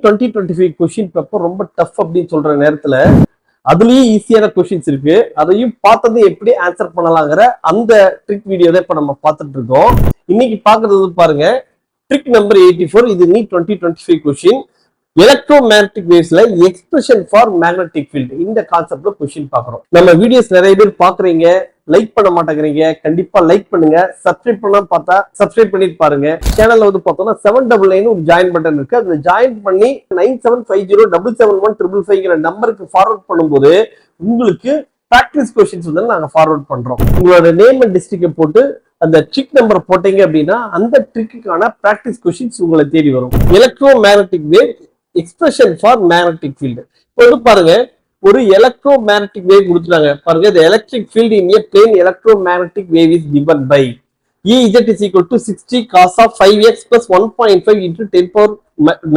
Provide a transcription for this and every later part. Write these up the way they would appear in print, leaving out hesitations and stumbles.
2025 question paper ரொம்ப tough அப்படின்னு சொல்ற நேரத்துல அதுலயும் ஈஸியான கொஸ்டின்ஸ் இருக்கு. அதையும் பார்த்தது எப்படி ஆன்சர் பண்ணலாங்கிற அந்த ட்ரிக் வீடியோ தான் இப்ப நம்ம பார்த்துட்டு இருக்கோம். இன்னைக்கு பாக்குறது பாருங்க, ட்ரிக் நம்பர் 84. இது நீட் 2025 கொஸ்டின். எலக்ட்ரோமேக்னெட்டிக் வேவ்ஸ்ல எக்ஸ்பிரஷன் ஃபார் மேக்னெட்டிக் ஃபீல்ட், இந்த கான்செப்ட்ல கொஸ்டின் பாக்குறோம். நம்ம வீடியோஸ் நிறைய பேர் பாக்குறீங்க, லைக் பண்ண மாட்டேங்கிறீங்க. கண்டிப்பா லைக் பண்ணுங்க. சப்ஸ்கிரைப் பண்ணா பார்த்தா சப்ஸ்கிரைப் பண்ணிட்டு பாருங்க. சேனல்ல வந்து பார்த்தோம்னா 799 ஒரு ஜாயின் பட்டன் இருக்கு. அதுல ஜாயின் பண்ணி 9750771555 நம்பருக்கு ஃபார்வர்ட் பண்ணும்போது உங்களுக்கு பிராக்டிஸ் கொஸ்டின்ஸ் வந்து நாங்க ஃபார்வர்ட் பண்றோம். உங்களோட நேம் அண்ட் டிஸ்ட்ரிக்ட் போட்டு அந்த ட்ரிக் நம்பர் போட்டீங்க அப்படின்னா அந்த ட்ரிக்குக்கான பிராக்டிஸ் கொஸ்டின்ஸ் உங்களை தேடி வரும். Electromagnetic wave expression for magnetic field. இப்போ வந்து பாருங்க, ஒரு எலக்ட்ரோமேக்னெட்டிக் வேவ் கொடுத்துட்டாங்க பாருங்க. the electric field in a plane electromagnetic wave is given by Ez is equal to 60 cos of 5x plus 1.5 into 10 power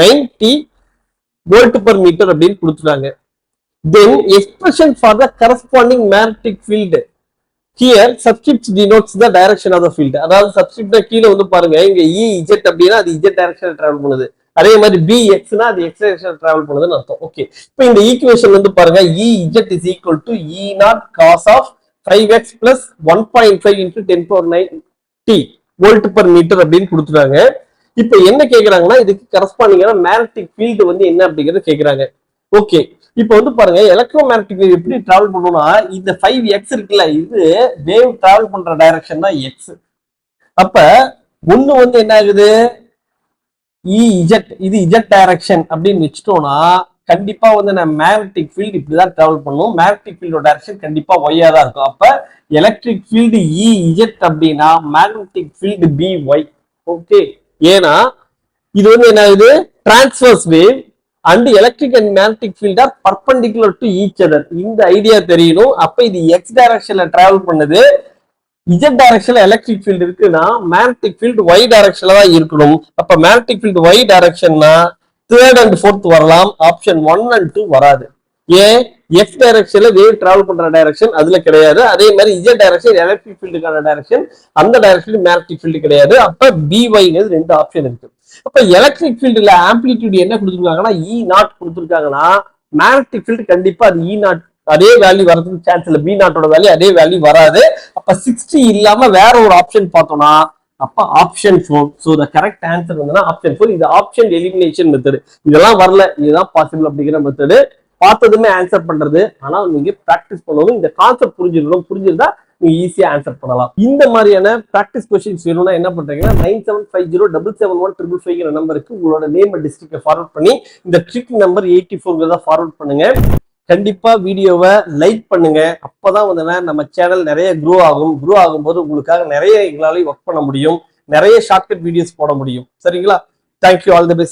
9 t volt per meter அப்படின்னு கொடுத்துட்டாங்க. then expression for the corresponding magnetic field here subscript denotes the direction of the field. அதாவது subscript கீழே வந்து பாருங்க, இங்க Ez அப்படின்னா அது z டைரக்ஷன்ல டிராவல் பண்ணுது. அதே மாதிரி bxனா அது x டைரக்ஷன்ல டிராவல் பண்ணுதுன்னு அர்த்தம். ஓகே, இப்போ இந்த ஈக்குவேஷன் வந்து பாருங்க, Ez is equal to E0 cos of 5x plus 1.5 into 10 power 9 t volt per meter அப்படின்னு கொடுத்துட்டாங்க. இப்போ என்ன கேக்குறாங்கன்னா, இதுக்கு கரஸ்பாண்டிங்கான மேக்னெட்டிக் ஃபீல்டு வந்து என்ன அப்படிங்கறத கேக்குறாங்க. ஓகே, இப்போ வந்து பாருங்க, எலக்ட்ரோமேக்னெட்டிக் வேவ் எப்படி டிராவல் பண்ணணும்னா, இந்த 5x இருக்குல்ல, இது வேவ் டிராவல் பண்ற டைரக்ஷன் தான் x. அப்ப ஒண்ணு வந்து என்ன ஆகுது, Ez, இது z டைரக்ஷன் அப்படின்னு வச்சுட்டோம்னா கண்டிப்பா வந்து நம்ம மேக்னெட்டிக் ஃபீல்டு இப்படிதான் டிராவல் பண்ணும். மேக்னெட்டிக் ஃபீல்டோட டைரக்ஷன் கண்டிப்பா ஒய்யா தான் இருக்கும். அப்ப எலக்ட்ரிக் ஃபீல்டு Ez அப்படின்னா மேக்னெட்டிக் ஃபீல்டு By. ஓகே, ஏன்னா இது வந்து என்ன ஆகுது, transverse wave and electric and magnetic field are perpendicular to each other. இந்த ஐடியா தெரியணும். அப்ப இது x டைரக்ஷன்ல டிராவல் பண்ணுது, z டைரக்ஷன்ல எலக்ட்ரிக் ஃபீல்ட் இருக்குன்னா மேக்னெட்டிக் ஃபீல்ட் y டைரக்ஷன்ல தான் இருக்கணும். அப்ப மேக்னெட்டிக் ஃபீல்ட் y டைரக்ஷன்னா தேர்ட் அண்ட் ஃபோர்த் வரலாம், ஆப்ஷன் 1 and 2 வராது. ஏன், x டைரக்ஷன்ல வேவ் டிராவல் பண்ற டைரக்ஷன் அதுல கிடையாது. அதே மாதிரி z டைரக்ஷன் எலக்ட்ரிக் ஃபீல்டுக்கான டைரக்ஷன், அந்த டைரக்ஷன்ல மேக்னெட்டிக் ஃபீல்டு கிடையாது. அப்ப by ரெண்டு ஆப்ஷன் இருக்கு. அப்ப எலக்ட்ரிக் ஃபீல்டுல ஆம்பிளிடியூட் என்ன கொடுத்துருக்காங்கன்னா E0 கொடுத்துருக்காங்கன்னா மேக்னெட்டிக் ஃபீல்டு கண்டிப்பா அது E0 அதே வேல்யூ வரதுக்கு சான்ஸ் இல்ல. B0 வேல்யூ அதே வேல்யூ வராது. அப்ப 60 இல்லாம வேற ஒரு ஆப்ஷன் பார்த்தோம்னா அப்ப option 4. So the correct answer வந்து ஆப்ஷன் 4. இது ஆப்ஷன் எலிமினேஷன் மெத்தட். இதெல்லாம் வரல, இதுதான் பாசிபிள் அப்படிங்கிற மெத்தட். பார்த்ததுமே ஆன்சர் பண்றது. ஆனா நீங்க பிராக்டிஸ் பண்ணணும். இந்த கான்செப்ட் புரிஞ்சிருக்கணும். புரிஞ்சிருந்தா நீங்க ஈஸியா ஆன்சர் பண்ணலாம். இந்த மாதிரியான பிராக்டிஸ் கொஸ்டின்ஸ் வேணும்னா என்ன பண்றீங்கன்னா 9750771555 நம்பருக்கு உங்களோட நேம் அண்ட் டிஸ்ட்ரிக்ட் ஃபார்வர்ட் பண்ணி இந்த ட்ரிக் நம்பர் 84 ஃபார்வர்ட் பண்ணுங்க. கண்டிப்பா வீடியோவை லைக் பண்ணுங்க. அப்பதான் வந்து நம்ம சேனல் நிறைய க்ரோ ஆகும். க்ரோ ஆகும்போது உங்களுக்காக நிறைய எங்களால ஒர்க் பண்ண முடியும், நிறைய ஷார்ட்கட் வீடியோஸ் போட முடியும். சரிங்களா? Thank you, all the best.